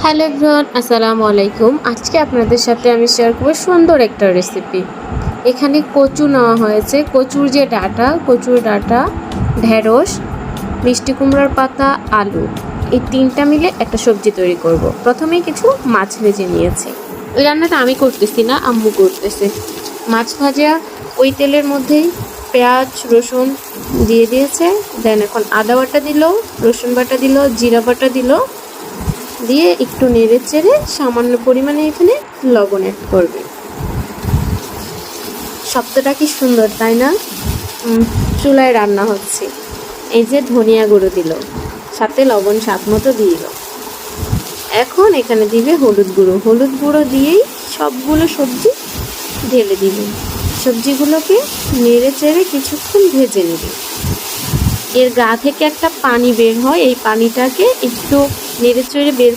Hello everyone, আসসালামু আলাইকুম। আজকে আপনাদের সাথে আমি শেয়ার করব সুন্দর একটা রেসিপি। এখানে কচু নেওয়া হয়েছে, কচুর ডাঁটা, ঢেঁড়স, মিষ্টি কুমড়ার পাতা, আলু, এই তিনটা মিলে একটা সবজি তৈরি করব। প্রথমেই কিছু মাছ ভেজে নিয়েছি। এই রান্নাটা আমি করতেছি না, আম্মু করতেছে। মাছ ভাজা ওই তেলের মধ্যেই পেঁয়াজ রসুন দিয়ে দিয়েছে। দেন এখন আদা বাটা দিল, রসুন বাটা দিল, জিরা বাটা দিল, দিয়ে একটু নেড়ে চেড়ে সামান্য পরিমাণে এখানে লবণ অ্যাড করবে। শব্দটা কি সুন্দর, তাই না? চুলায় রান্না হচ্ছে। এই যে ধনিয়া গুঁড়ো দিল, সাথে লবণ স্বাদ মতো দিল। এখন এখানে দিবে হলুদ গুঁড়ো দিয়েই সবগুলো সবজি ঢেলে দিবে। সবজিগুলোকে নেড়ে চেড়ে কিছুক্ষণ ভেজে নেবে। এর গা থেকে একটা পানি বের হয়, এই পানিটাকে একটু নেড়ে চেড়ে বের